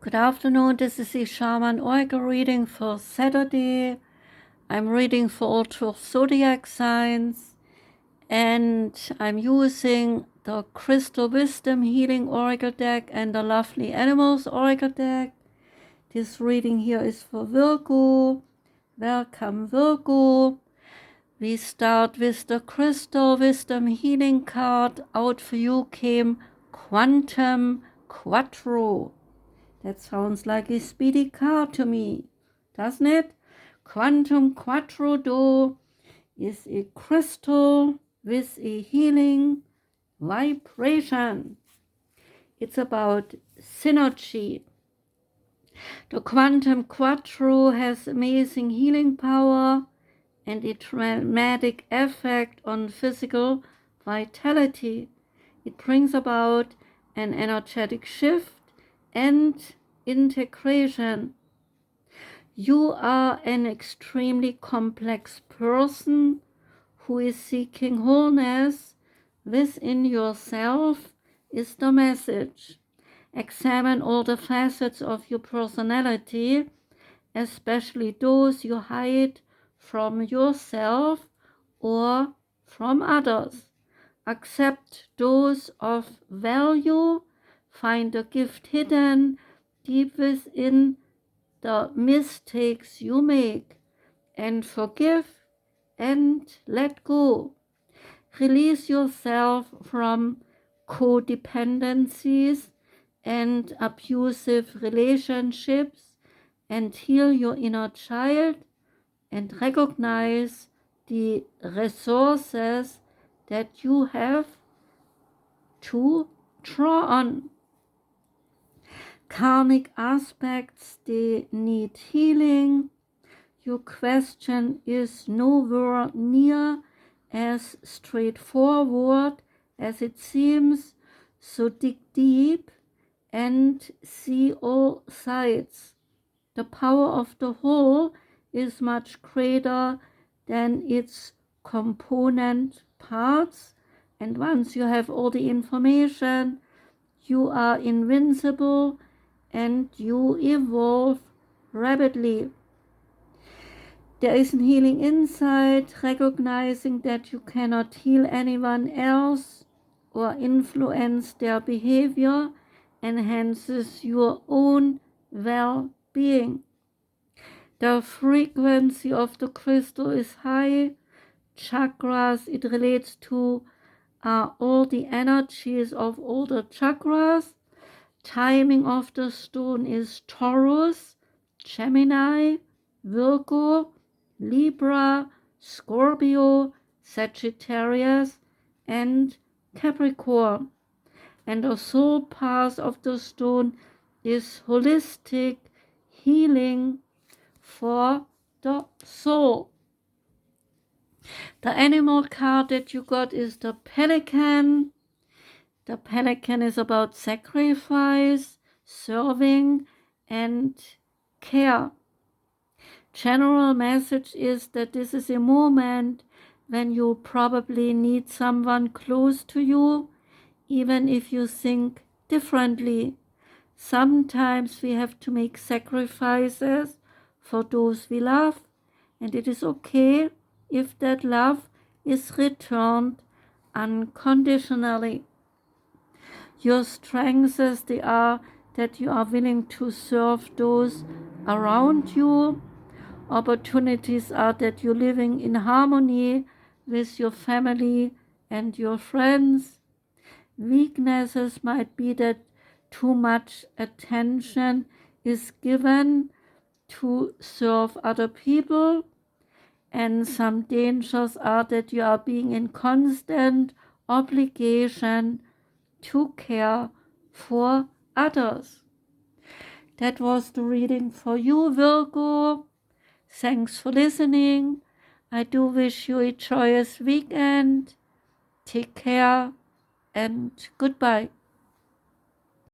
Good afternoon, this is the Shaman Oracle reading for Saturday. I'm reading for all 12 zodiac signs, and I'm using the Crystal Wisdom Healing Oracle deck and the Lovely Animals Oracle deck. This reading here is for Virgo. Welcome, Virgo. We start with the Crystal Wisdom Healing card. Out for you came Quattro. That sounds like a speedy car to me, doesn't it? Quattro is a crystal with a healing vibration. It's about synergy. The Quantum Quattro has amazing healing power and a dramatic effect on physical vitality. It brings about an energetic shift and integration. You are an extremely complex person who is seeking wholeness within yourself is the message. Examine all the facets of your personality, especially those you hide from yourself or from others. Accept those of value. Find the gift hidden deep within the mistakes you make, and forgive and let go. Release yourself from codependencies and abusive relationships and heal your inner child and recognize the resources that you have to draw on. Karmic aspects, they need healing. Your question is nowhere near as straightforward as it seems, so dig deep and see all sides. The power of the whole is much greater than its component parts, and once you have all the information, you are invincible and you evolve rapidly. There is a healing inside, recognizing that you cannot heal anyone else or influence their behavior enhances your own well-being. The frequency of the crystal is high. Chakras, it relates to all the energies of all the chakras. Timing of the stone is Taurus, Gemini, Virgo, Libra, Scorpio, Sagittarius, and Capricorn. And the soul path of the stone is holistic healing for the soul. The animal card that you got is the Pelican. The Pelican is about sacrifice, serving, and care. General message is that this is a moment when you probably need someone close to you, even if you think differently. Sometimes we have to make sacrifices for those we love, and it is okay if that love is returned unconditionally. Your strengths, they are that you are willing to serve those around you. Opportunities are that you're living in harmony with your family and your friends. Weaknesses might be that too much attention is given to serve other people. And some dangers are that you are being in constant obligation to care for others. That was the reading for you, Virgo. Thanks for listening. I do wish you a joyous weekend. Take care and goodbye.